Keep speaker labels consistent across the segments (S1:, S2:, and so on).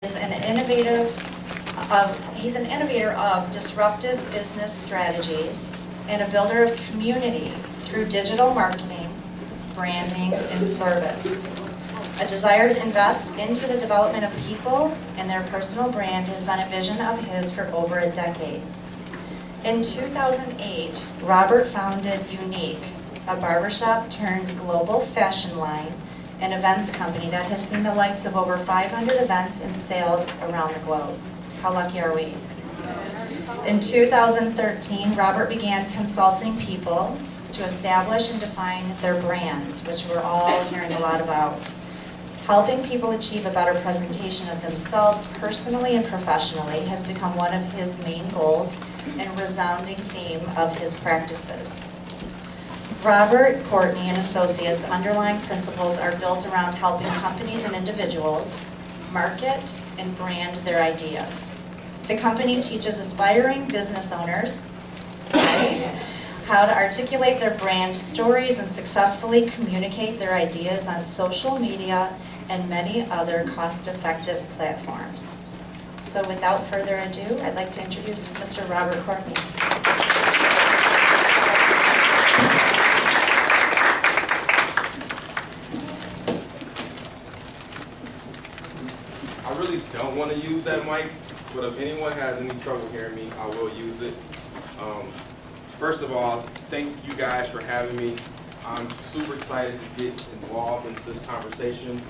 S1: is he's an innovator of disruptive business strategies and a builder of community through digital marketing, branding, and service. A desire to invest into the development of people and their personal brand has been a vision of his for over a decade. In 2008, Robert founded Unique, a barbershop turned global fashion line and events company that has seen the likes of over 500 events and sales around the globe. How lucky are we? In 2013, Robert began consulting people to establish and define their brands, which we're all hearing a lot about. Helping people achieve a better presentation of themselves personally and professionally has become one of his main goals and a resounding theme of his practices. Robert, Courtney, and Associates' underlying principles are built around helping companies and individuals market and brand their ideas. The company teaches aspiring business owners how to articulate their brand stories and successfully communicate their ideas on social media and many other cost-effective platforms. So without further ado, I'd like to introduce Mr. Robert Courtney.
S2: I really don't want to use that mic, but if anyone has any trouble hearing me, I will use it. First of all, thank you guys for having me. I'm super excited to get involved in this conversation.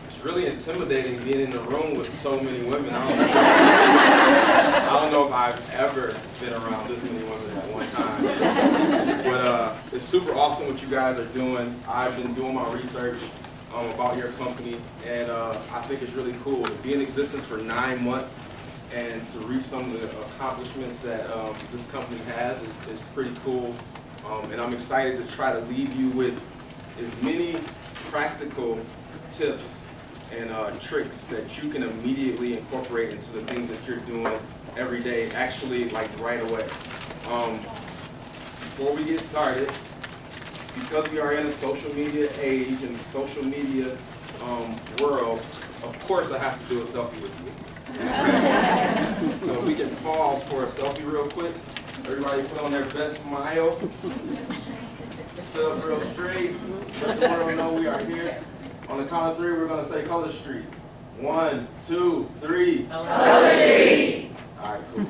S2: It's really intimidating being in the room with so many women. I don't know if I've ever been around this many women at one time. But it's super awesome what you guys are doing. I've been doing my research about your company, and I think it's really cool to be in existence for 9 months and to reach some of the accomplishments that this company has is pretty cool. And I'm excited to try to leave you with as many practical tips and tricks that you can immediately incorporate into the things that you're doing every day, actually like right away. Before we get started, because we are in a social media age and social media world, of course I have to do a selfie with you. So we can pause for a selfie real quick. Everybody put on their best smile. Sit up real straight. Let the world know we are here. On the count of 3, we're going to say Color Street. 1, 2, 3.
S3: Color Street.
S2: All right, cool.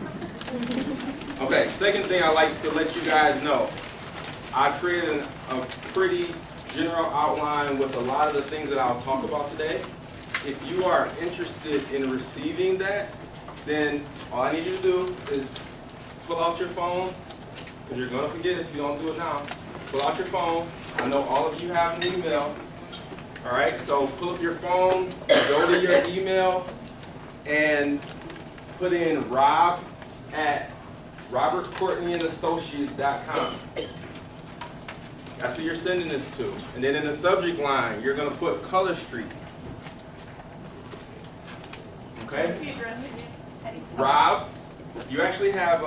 S2: Okay, second thing I'd like to let you guys know. I created a pretty general outline with a lot of the things that I'll talk about today. If you are interested in receiving that, then all I need you to do is pull out your phone, because you're going to forget if you don't do it now. Pull out your phone. I know all of you have an email. All right, so pull up your phone, go to your email, and put in rob@robertcourtneyandassociates.com. That's who you're sending this to. And then in the subject line, you're going to put Color Street. Okay? Rob, you actually have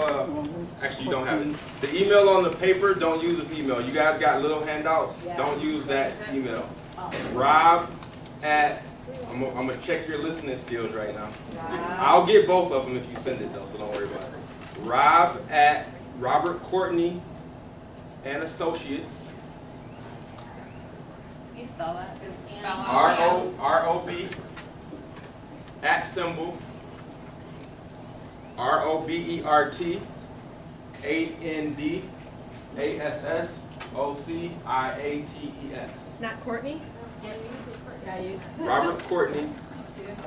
S2: actually you don't have it. The email on the paper, don't use this email. You guys got little handouts? Don't use that email. Rob at, I'm gonna check your listening skills right now. I'll get both of them if you send it though, so don't worry about it. Rob at Robert Courtney and Associates.
S3: Can you spell that?
S2: R-O-B at symbol ROBERT ANDASSOCIATES.
S4: Not Courtney? Yeah, you.
S2: Robert Courtney.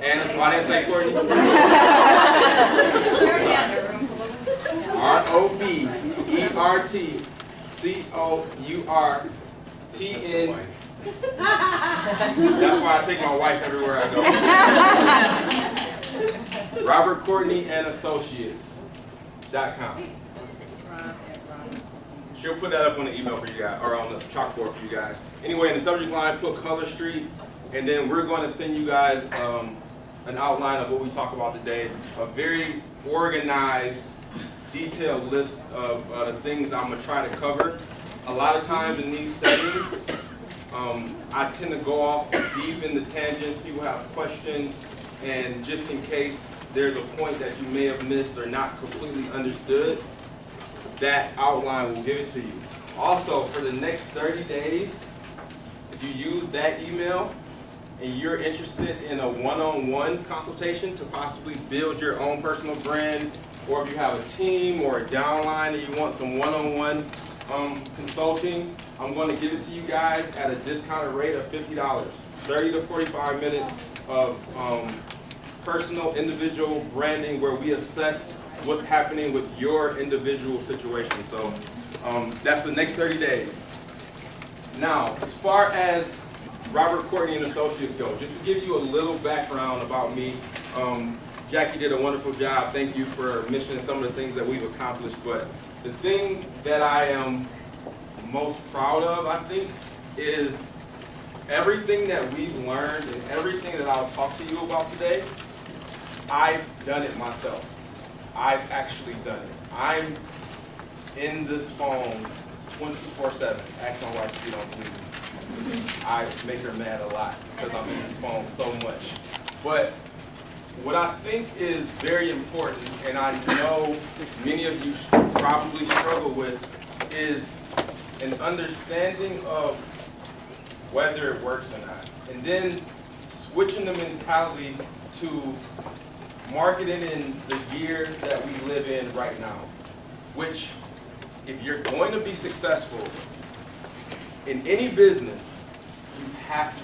S2: And I didn't say Courtney. ROBERTCOURTN. That's why I take my wife everywhere I go. Robert Courtney and Associates.com. She'll put that up on the email for you guys, or on the chalkboard for you guys. Anyway, in the subject line, put Color Street, and then we're going to send you guys an outline of what we talk about today. A very organized, detailed list of the things I'm going to try to cover. A lot of times in these settings, I tend to go off deep in the tangents. People have questions, And just in case there's a point that you may have missed or not completely understood, that outline will give it to you. Also, for the next 30 days, if you use that email and you're interested in a one-on-one consultation to possibly build your own personal brand, or if you have a team or a downline and you want some one-on-one consulting, I'm going to give it to you guys at a discounted rate of $50. 30 to 45 minutes of personal, individual branding where we assess what's happening with your individual situation. So that's the next 30 days. Now, as far as Robert, Courtney, and Associates go, just to give you a little background about me, Jackie did a wonderful job. Thank you for mentioning some of the things that we've accomplished. But the thing that I am most proud of, I think, is everything that we've learned and everything that I'll talk to you about today, I've done it myself. I've actually done it. I'm in this phone 24/7. Ask my wife if you don't believe me. I make her mad a lot because I'm in this phone so much. But what I think is very important, and I know many of you probably struggle with, is an understanding of whether it works or not. And then switching the mentality to marketing in the year that we live in right now, which if you're going to be successful in any business, you have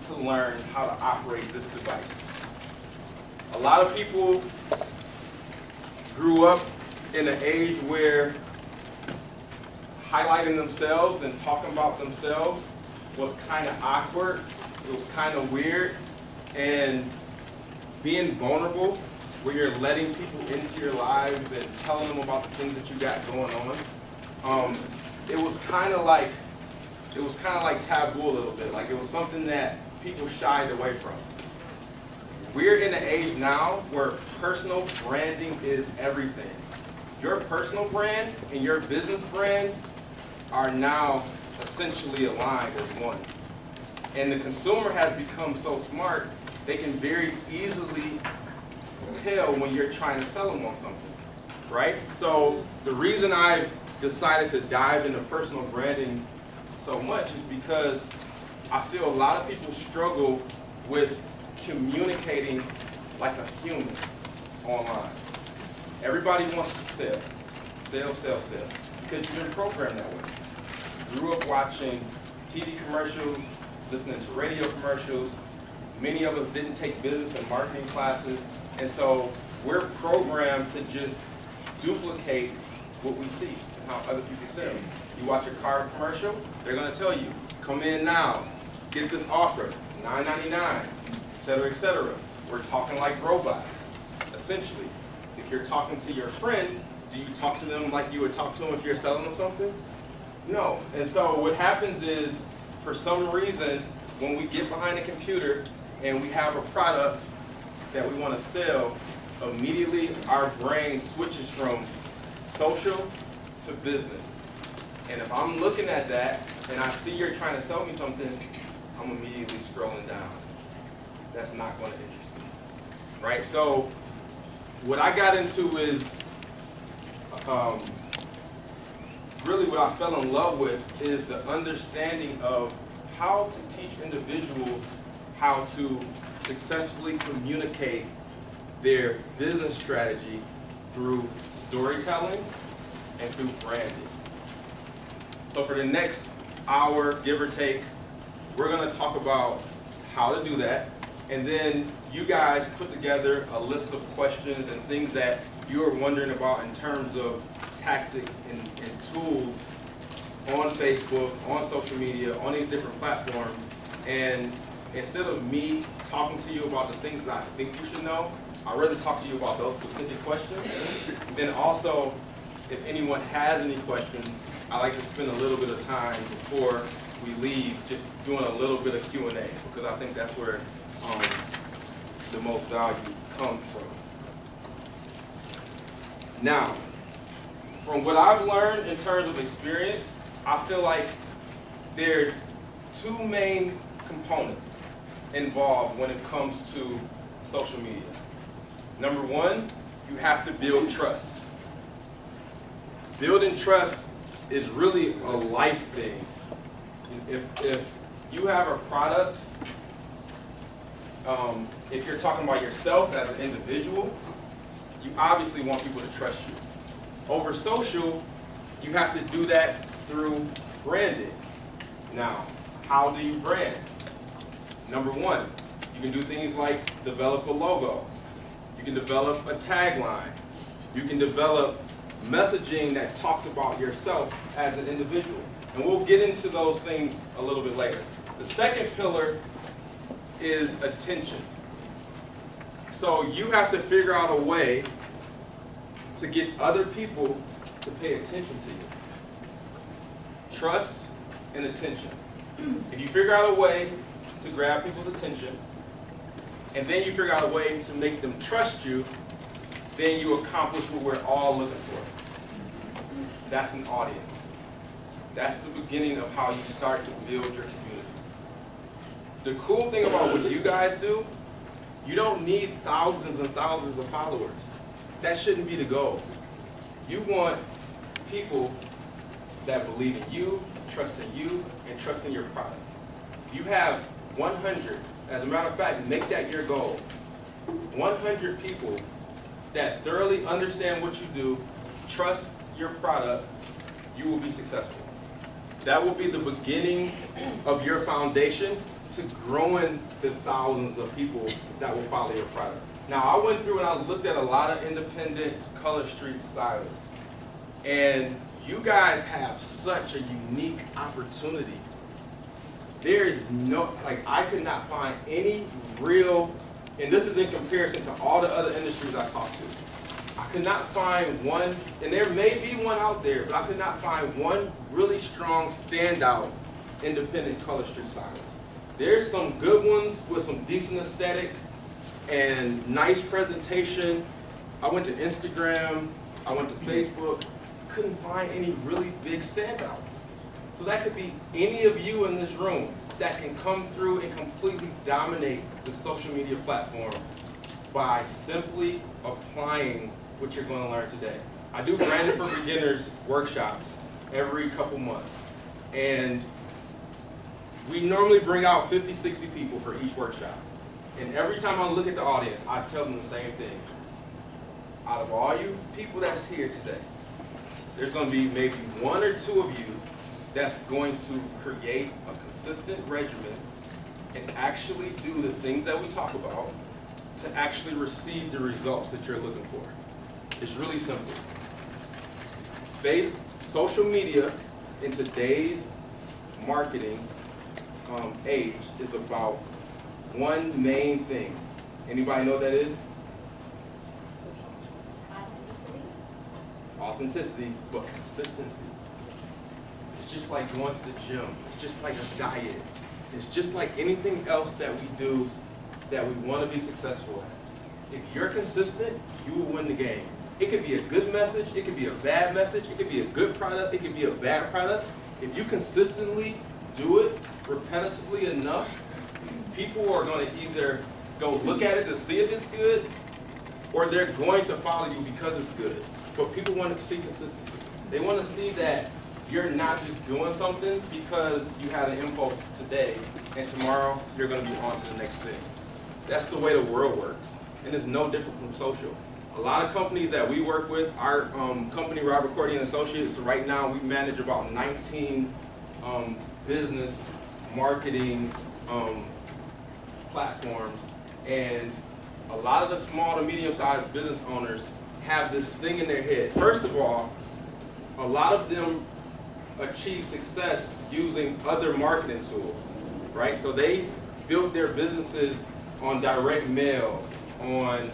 S2: to learn how to operate this device. A lot of people grew up in an age where highlighting themselves and talking about themselves was kind of awkward, it was kind of weird, and being vulnerable, where you're letting people into your lives and telling them about the things that you got going on, it was kind of like taboo a little bit. Like it was something that people shied away from. We're in an age now where personal branding is everything. Your personal brand and your business brand are now essentially aligned as one. And the consumer has become so smart, they can very easily tell when you're trying to sell them on something, right? So the reason I've decided to dive into personal branding so much is because I feel a lot of people struggle with communicating like a human online. Everybody wants to sell, because you've been programmed that way. Grew up watching TV commercials, listening to radio commercials. Many of us didn't take business and marketing classes, and so we're programmed to just duplicate what we see and how other people sell. You watch a car commercial, they're going to tell you, come in now, get this offer, $9.99, et cetera, et cetera. We're talking like robots, essentially. If you're talking to your friend, do you talk to them like you would talk to them if you're selling them something? No. And so what happens is, for some reason, when we get behind a computer and we have a product that we want to sell, immediately our brain switches from social to business. And if I'm looking at that and I see you're trying to sell me something, I'm immediately scrolling down. That's not going to interest me, right? So what I got into is really what I fell in love with is the understanding of how to teach individuals how to successfully communicate their business strategy through storytelling and through branding. So for the next hour, give or take, we're going to talk about how to do that, and then you guys put together a list of questions and things that you are wondering about in terms of tactics and tools on Facebook, on social media, on these different platforms. And instead of me talking to you about the things that I think you should know, I'd rather talk to you about those specific questions. Then also, if anyone has any questions, I like to spend a little bit of time before we leave just doing a little bit of Q&A, because I think that's where the most value comes from. Now, from what I've learned in terms of experience, I feel like there's two main components involved when it comes to social media. Number one, you have to build trust. Building trust is really a life thing. If you have a product, if you're talking about yourself as an individual, you obviously want people to trust you. Over social, you have to do that through branding. Now, how do you brand? Number one, you can do things like develop a logo. You can develop a tagline. You can develop messaging that talks about yourself as an individual. And we'll get into those things a little bit later. The second pillar is attention. So you have to figure out a way to get other people to pay attention to you. Trust and attention. If you figure out a way to grab people's attention, and then you figure out a way to make them trust you, then you accomplish what we're all looking for. That's an audience. That's the beginning of how you start to build your community. The cool thing about what you guys do, you don't need thousands and thousands of followers. That shouldn't be the goal. You want people that believe in you, trust in you, and trust in your product. If you have 100, as a matter of fact, make that your goal. 100 people that thoroughly understand what you do, trust your product, you will be successful. That will be the beginning of your foundation to growing the thousands of people that will follow your product. Now, I went through and I looked at a lot of independent color street stylists, and you guys have such a unique opportunity. There is no, I could not find any real, and this is in comparison to all the other industries I talked to. I could not find one, and there may be one out there, but I could not find one really strong standout independent color street stylist. There's some good ones with some decent aesthetic and nice presentation. I went to Instagram, I went to Facebook, couldn't find any really big standouts. So that could be any of you in this room that can come through and completely dominate the social media platform by simply applying what you're going to learn today. I do Branding for Beginners workshops every couple months. And we normally bring out 50, 60 people for each workshop. And every time I look at the audience, I tell them the same thing. Out of all you people that's here today, there's going to be maybe one or two of you that's going to create a consistent regimen and actually do the things that we talk about to actually receive the results that you're looking for. It's really simple. Social media in today's marketing age is about one main thing. Anybody know what that is? Authenticity, but consistency. It's just like going to the gym. It's just like a diet. It's just like anything else that we do that we want to be successful at. If you're consistent, you will win the game. It could be a good message, it could be a bad message, it could be a good product, it could be a bad product. If you consistently do it repetitively enough, people are going to either go look at it to see if it's good, or they're going to follow you because it's good. But people want to see consistency. They want to see that you're not just doing something because you had an impulse today, and tomorrow you're going to be on to the next thing. That's the way the world works, and it's no different from social. A lot of companies that we work with, our company, Robert, Courtney and Associates, right now we manage about 19 business marketing platforms, and a lot of the small to medium-sized business owners have this thing in their head. First of all, a lot of them achieve success using other marketing tools, right? So they built their businesses on direct mail, on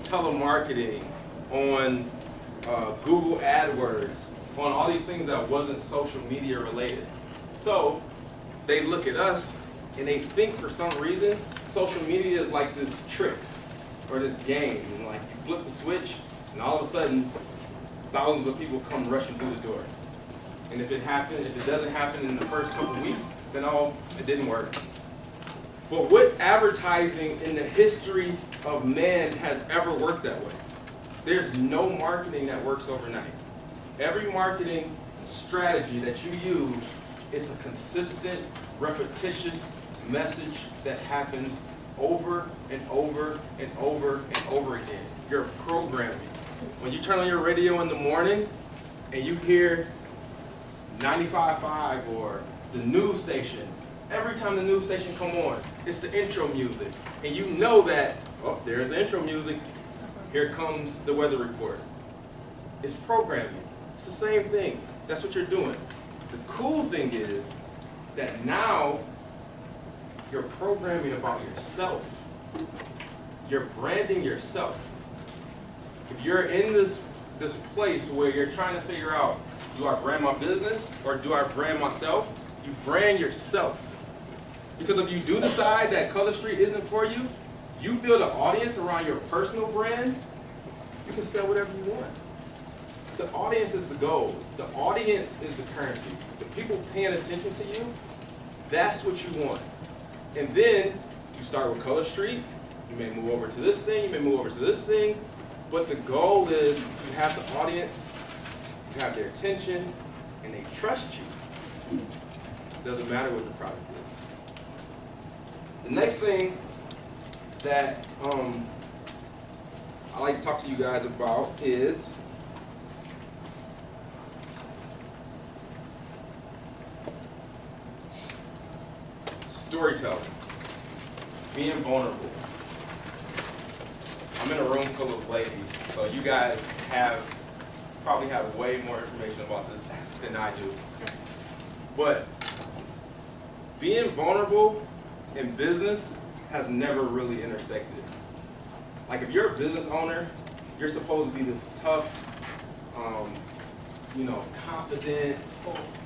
S2: telemarketing, on Google AdWords, on all these things that wasn't social media related. So they look at us and they think for some reason social media is like this trick or this game. And like you flip the switch and all of a sudden thousands of people come rushing through the door. And if it doesn't happen in the first couple of weeks, then it didn't work. But what advertising in the history of man has ever worked that way. There's no marketing that works overnight. Every marketing strategy that you use is a consistent, repetitious message that happens over and over and over and over again. You're programming. When you turn on your radio in the morning and you hear 95.5 or the news station, every time the news station come on, it's the intro music. And you know that, oh, there's the intro music. Here comes the weather report. It's programming. It's the same thing. That's what you're doing. The cool thing is that now you're programming about yourself. You're branding yourself. If you're in this place where you're trying to figure out, do I brand my business or do I brand myself? You brand yourself. Because if you do decide that Color Street isn't for you, you build an audience around your personal brand, you can sell whatever you want. The audience is the goal. The audience is the currency. The people paying attention to you, that's what you want. And then you start with Color Street. You may move over to this thing. You may move over to this thing. But the goal is you have the audience, you have their attention, and they trust you. Doesn't matter what the product is. The next thing that I like to talk to you guys about is storytelling, being vulnerable. I'm in a room full of ladies, so you guys probably have way more information about this than I do. But being vulnerable in business has never really intersected. Like if you're a business owner, you're supposed to be this tough, confident,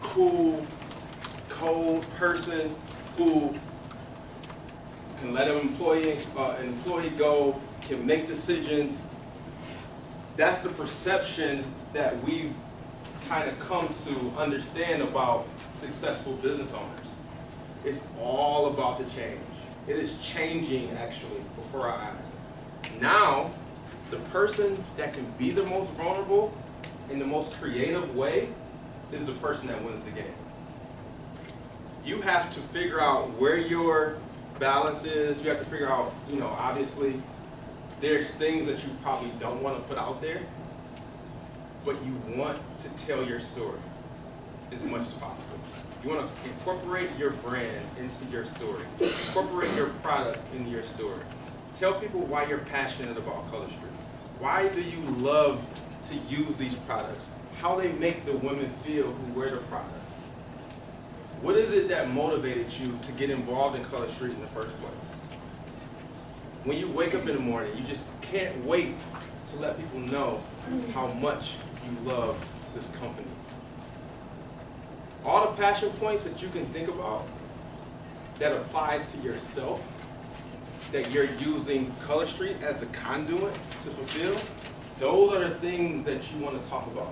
S2: cool, cold person who can let an employee go, can make decisions. That's the perception that we've kind of come to understand about successful business owners. It's all about the change. It is changing actually before our eyes. Now, the person that can be the most vulnerable in the most creative way is the person that wins the game. You have to figure out where your balance is. You have to figure out, obviously, there's things that you probably don't want to put out there, but you want to tell your story as much as possible. You want to incorporate your brand into your story. Incorporate your product into your story. Tell people why you're passionate about Color Street. Why do you love to use these products? How they make the women feel who wear the products. What is it that motivated you to get involved in Color Street in the first place? When you wake up in the morning, you just can't wait to let people know how much you love this company. All the passion points that you can think about that applies to yourself, that you're using Color Street as the conduit to fulfill, those are the things that you want to talk about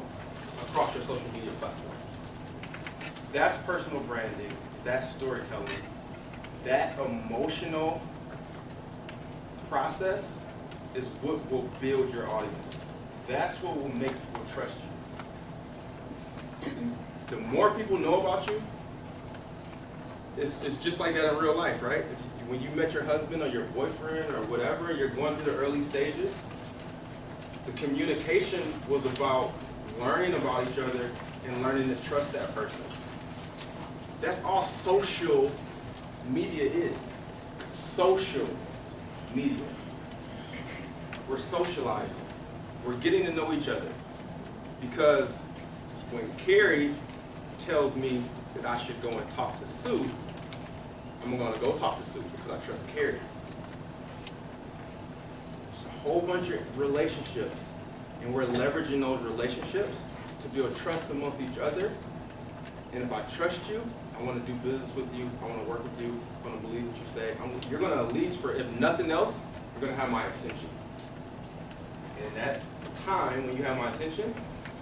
S2: across your social media platforms. That's personal branding, that's storytelling, that emotional process is what will build your audience. That's what will make people trust you. The more people know about you, it's just like that in real life, right? When you met your husband or your boyfriend or whatever, you're going through the early stages, the communication was about learning about each other and learning to trust that person. That's all social media is. Social media. We're socializing. We're getting to know each other. Because when Carrie tells me that I should go and talk to Sue, I'm going to go talk to Sue because I trust Carrie. There's a whole bunch of relationships, and we're leveraging those relationships to build trust amongst each other. And if I trust you, I want to do business with you, I want to work with you, I want to believe what you say, you're going to at least, if nothing else, you're going to have my attention. And at that time, when you have my attention,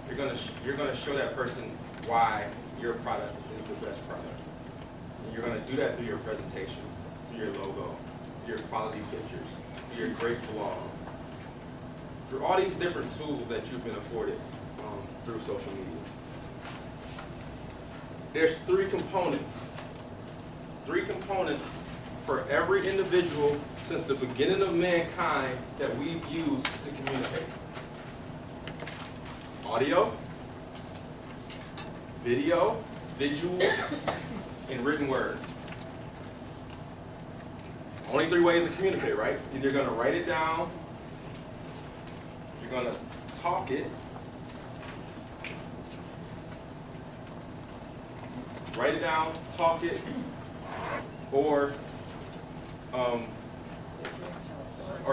S2: you're going to show that person why your product is the best product. And you're going to do that through your presentation, through your logo, your quality pictures, your great blog, through all these different tools that you've been afforded through social media. There's three components for every individual since the beginning of mankind that we've used to communicate. Audio, video, visual, and written word. Only three ways to communicate, right? Either you're going to write it down, you're going to talk it, write it down, talk it, or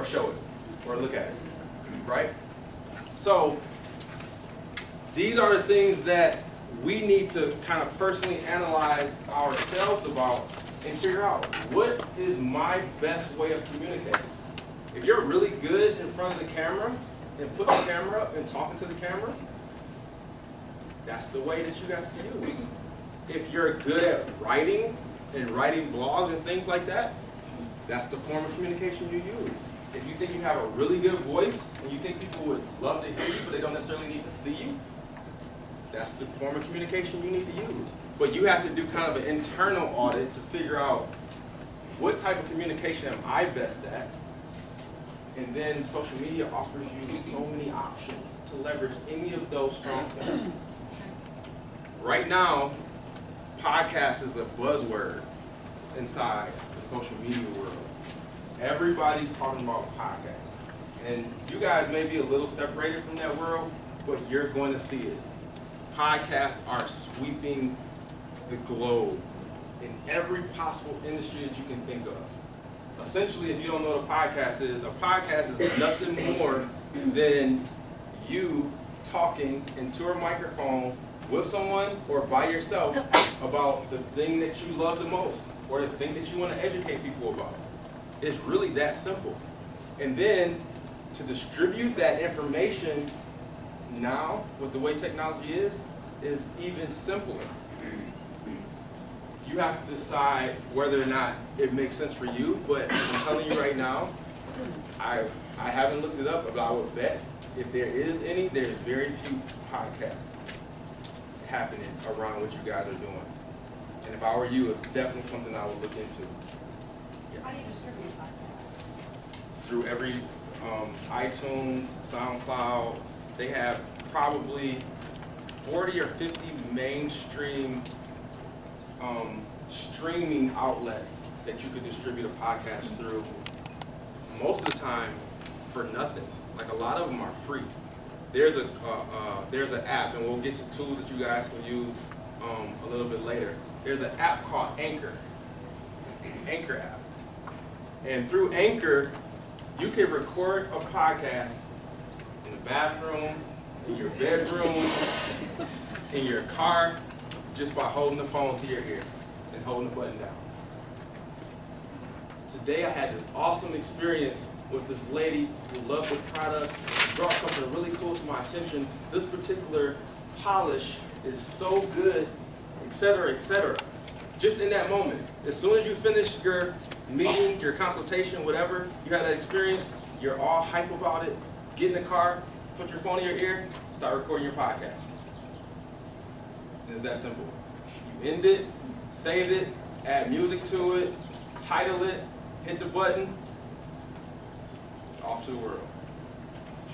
S2: show it, or look at it, right? So these are the things that we need to kind of personally analyze ourselves about and figure out, what is my best way of communicating? If you're really good in front of the camera and putting the camera up and talking to the camera, that's the way that you have to use. If you're good at writing and writing blogs and things like that, that's the form of communication you use. If you think you have a really good voice and you think people would love to hear you but they don't necessarily need to see you, that's the form of communication you need to use. But you have to do kind of an internal audit to figure out, what type of communication am I best at? And then social media offers you so many options to leverage any of those strong points. Right now, podcast is a buzzword inside the social media world. Everybody's talking about podcasts. And you guys may be a little separated from that world, but you're going to see it. Podcasts are sweeping the globe in every possible industry that you can think of. Essentially, if you don't know what a podcast is nothing more than you talking into a microphone with someone or by yourself about the thing that you love the most or the thing that you want to educate people about. It's really that simple. And then to distribute that information now, with the way technology is even simpler. You have to decide whether or not it makes sense for you, but I'm telling you right now, I haven't looked it up, but I would bet if there is any, there's very few podcasts happening around what you guys are doing. And if I were you, it's definitely something I would look into. Yeah.
S4: How do you distribute podcasts?
S2: Through every iTunes, SoundCloud. They have probably 40 or 50 mainstream streaming outlets that you could distribute a podcast through. Most of the time, for nothing. Like, a lot of them are free. There's an app, and we'll get to tools that you guys can use a little bit later. There's an app called Anchor app. And through Anchor, you can record a podcast in the bathroom, in your bedroom, in your car, just by holding the phone to your ear and holding the button down. Today I had this awesome experience with this lady who loved the product, brought something really cool to my attention. This particular polish is so good, etc., etc. Just in that moment, as soon as you finish your meeting, your consultation, whatever, you had that experience, you're all hype about it, get in the car, put your phone in your ear, start recording your podcast. It's that simple. You end it, save it, add music to it, title it, hit the button, it's off to the world.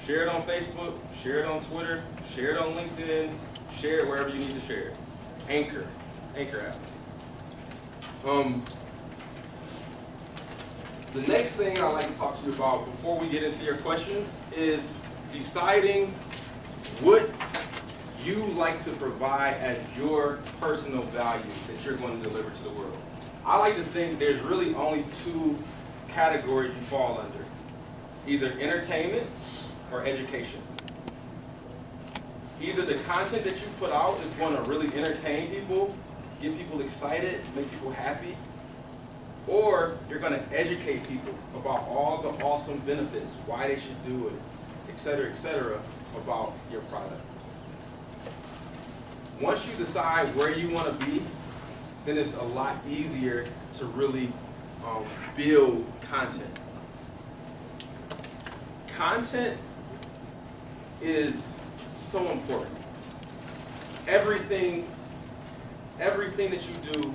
S2: Share it on Facebook, share it on Twitter, share it on LinkedIn, share it wherever you need to share it. Anchor app. The next thing I'd like to talk to you about before we get into your questions is deciding what you like to provide as your personal value that you're going to deliver to the world. I like to think there's really only two categories you fall under. Either entertainment or education. Either the content that you put out is going to really entertain people, get people excited, make people happy, or you're going to educate people about all the awesome benefits, why they should do it, etc., about your product. Once you decide where you want to be, then it's a lot easier to really build content. Content is so important. Everything that you do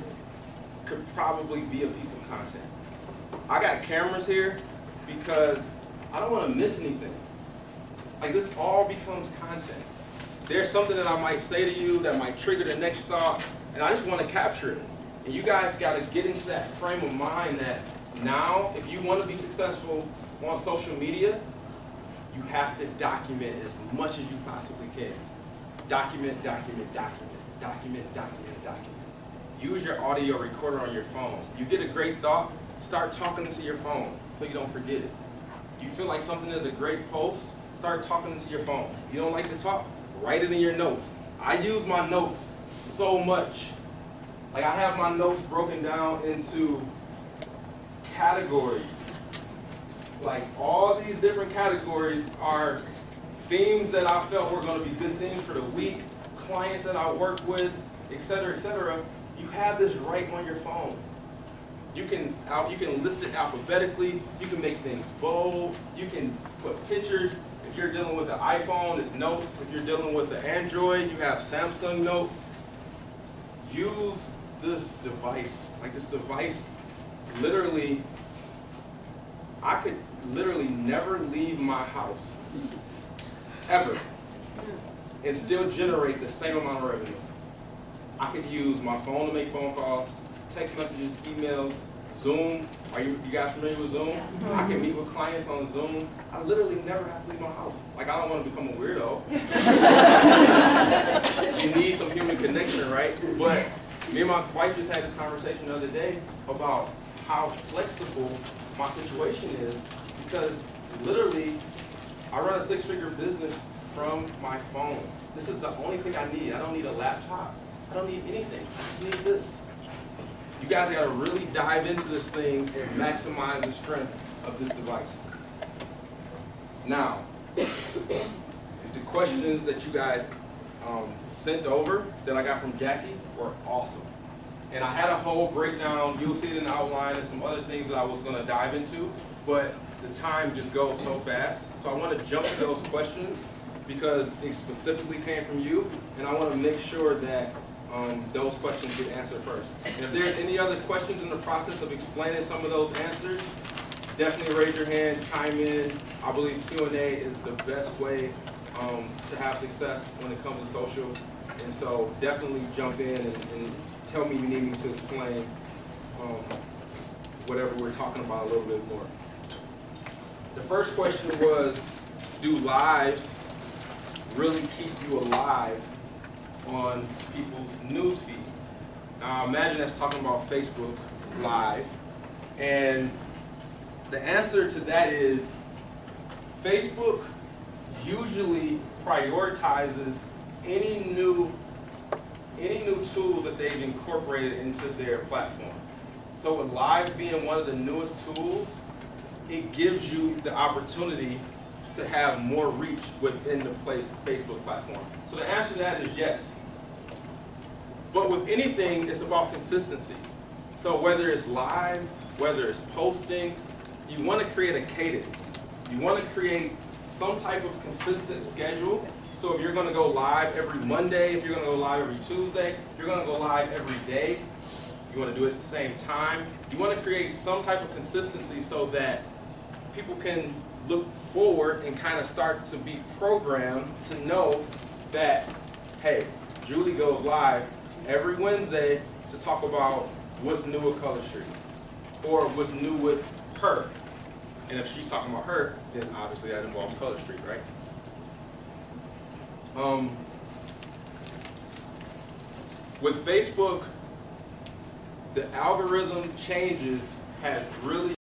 S2: could probably be a piece of content. I got cameras here because I don't want to miss anything. Like, this all becomes content. There's something that I might say to you that might trigger the next thought, and I just want to capture it. And you guys got to get into that frame of mind that now, if you want to be successful on social media, you have to document as much as you possibly can. Document, document, document, document, document, document. Use your audio recorder on your phone. You get a great thought, start talking into your phone so you don't forget it. You feel like something is a great post, start talking into your phone. You don't like to talk, write it in your notes. I use my notes so much. Like, I have my notes broken down into categories. Like, all these different categories are themes that I felt were going to be good themes for the week, clients that I work with, etc., etc. You have this right on your phone. You can list it alphabetically. You can make things bold. You can put pictures. If you're dealing with an iPhone, it's notes. If you're dealing with an Android, you have Samsung Notes. Use this device. Like, this device, literally, I could literally never leave my house, ever, and still generate the same amount of revenue. I could use my phone to make phone calls, text messages, emails, Zoom. Are you guys familiar with Zoom?
S1: Yeah.
S2: I can meet with clients on Zoom. I literally never have to leave my house. Like, I don't want to become a weirdo. You need some human connection, right? But me and my wife just had this conversation the other day about how flexible my situation is, because literally I run a 6-figure business from my phone. This is the only thing I need. I don't need a laptop. I don't need anything. I just need this. You guys got to really dive into this thing and maximize the strength of this device. Now, the questions that you guys sent over that I got from Jackie were awesome. And I had a whole breakdown. You'll see it in the outline and some other things that I was going to dive into, but the time just goes so fast. So I want to jump to those questions because it specifically came from you, and I want to make sure that those questions get answered first. And if there's any other questions in the process of explaining some of those answers, definitely raise your hand, chime in. I believe Q&A is the best way to have success when it comes to social. And so definitely jump in and tell me you need me to explain whatever we're talking about a little bit more. The first question was, do lives really keep you alive on people's news feeds? Now imagine that's talking about Facebook Live. And the answer to that is Facebook usually prioritizes any new tool that they've incorporated into their platform. So with Live being one of the newest tools, it gives you the opportunity to have more reach within the Facebook platform. So the answer to that is yes. But with anything, it's about consistency. So whether it's live, whether it's posting, you want to create a cadence. You want to create some type of consistent schedule. So if you're going to go live every Monday, if you're going to go live every Tuesday, if you're going to go live every day, you want to do it at the same time. You want to create some type of consistency so that people can look forward and kind of start to be programmed to know that, hey, Julie goes live every Wednesday to talk about what's new with Color Street or what's new with her. And if she's talking about her, then obviously that involves Color Street, right? With Facebook, the algorithm changes has really